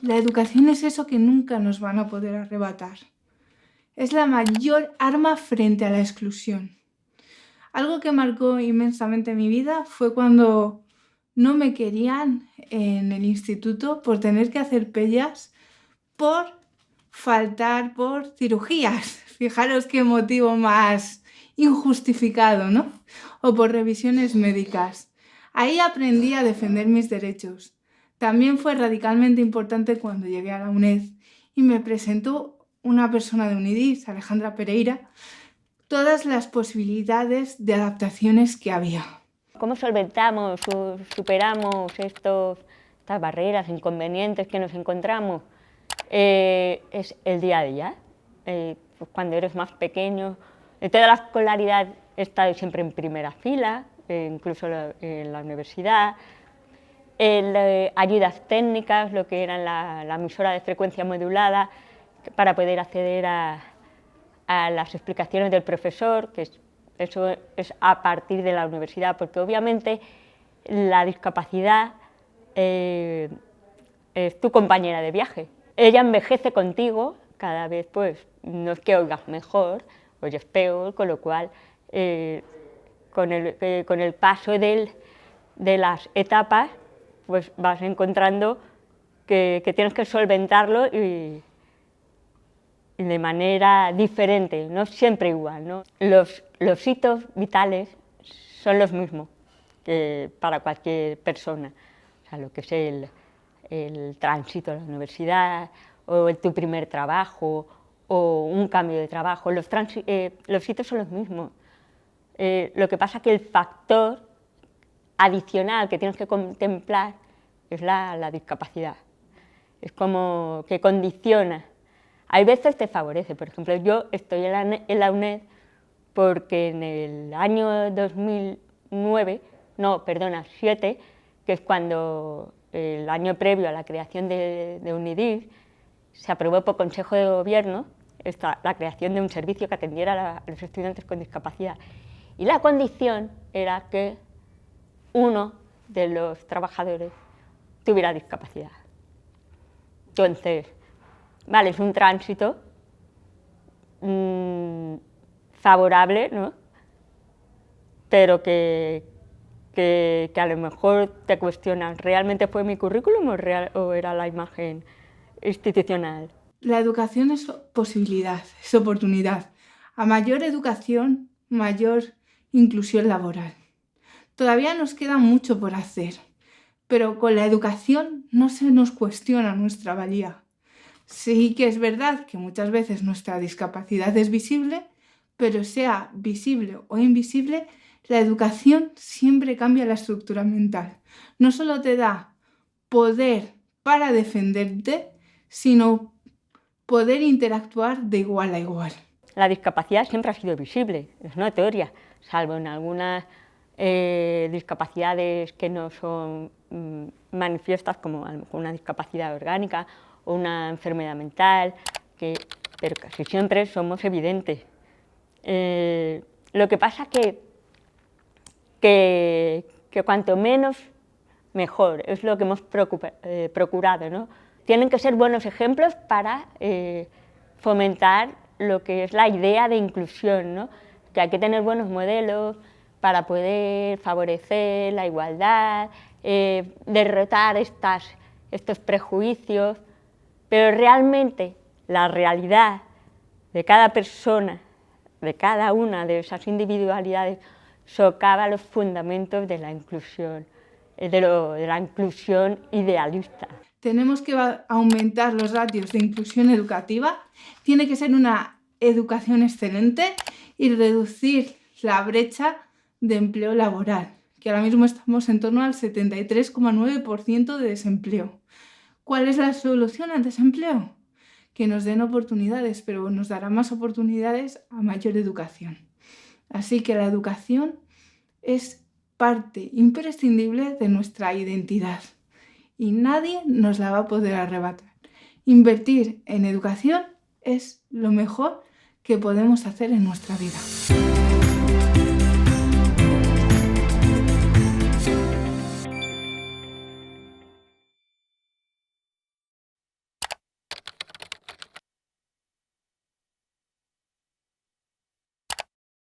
La educación es eso que nunca nos van a poder arrebatar. Es la mayor arma frente a la exclusión. Algo que marcó inmensamente mi vida fue cuando no me querían en el instituto por tener que hacer pellas, por faltar por cirugías. Fijaros qué motivo más injustificado, ¿no? O por revisiones médicas. Ahí aprendí a defender mis derechos. También fue radicalmente importante cuando llegué a la UNED y me presentó una persona de UNIDIS, Alejandra Pereira, todas las posibilidades de adaptaciones que había. ¿Cómo solventamos o superamos estas barreras, inconvenientes que nos encontramos? Es el día a día. Pues cuando eres más pequeño, en toda la escolaridad he estado siempre en primera fila, incluso en la universidad. Ayudas técnicas, lo que era la emisora de frecuencia modulada, para poder acceder a las explicaciones del profesor, que eso es a partir de la universidad, porque obviamente la discapacidad es tu compañera de viaje. Ella envejece contigo, cada vez pues no es que oigas mejor, oyes peor, con lo cual con el paso de las etapas pues vas encontrando que tienes que solventarlo y de manera diferente, no siempre igual, ¿no? Los hitos vitales son los mismos que para cualquier persona, o sea, lo que es el tránsito a la universidad, o tu primer trabajo, o un cambio de trabajo, los hitos son los mismos. Lo que pasa es que el factor adicional que tienes que contemplar es la discapacidad, es como que condiciona. Hay veces te favorece, por ejemplo, yo estoy en la UNED porque en el año 7, que es cuando el año previo a la creación de UNIDIS, se aprobó por Consejo de Gobierno la creación de un servicio que atendiera a los estudiantes con discapacidad. Y la condición era que uno de los trabajadores tuviera discapacidad. Entonces, vale, es un tránsito favorable, ¿no? Pero que a lo mejor te cuestionan, ¿realmente fue mi currículum o era la imagen institucional? La educación es posibilidad, es oportunidad. A mayor educación, mayor inclusión laboral. Todavía nos queda mucho por hacer, pero con la educación no se nos cuestiona nuestra valía. Sí que es verdad que muchas veces nuestra discapacidad es visible, pero sea visible o invisible, la educación siempre cambia la estructura mental. No solo te da poder para defenderte, sino poder interactuar de igual a igual. La discapacidad siempre ha sido visible, es notoria, salvo en algunas discapacidades que no son manifiestas, como a lo mejor una discapacidad orgánica o una enfermedad mental, pero casi siempre somos evidentes. Lo que pasa que cuanto menos, mejor, es lo que hemos procurado, ¿no? Tienen que ser buenos ejemplos para fomentar lo que es la idea de inclusión, ¿no? Que hay que tener buenos modelos para poder favorecer la igualdad, derrotar estos prejuicios, pero realmente la realidad de cada persona, de cada una de esas individualidades, socava los fundamentos de la inclusión, de la inclusión idealista. Tenemos que aumentar los ratios de inclusión educativa, tiene que ser una educación excelente y reducir la brecha de empleo laboral, que ahora mismo estamos en torno al 73,9% de desempleo. ¿Cuál es la solución al desempleo? Que nos den oportunidades, pero nos dará más oportunidades a mayor educación. Así que la educación es parte imprescindible de nuestra identidad y nadie nos la va a poder arrebatar. Invertir en educación es lo mejor que podemos hacer en nuestra vida.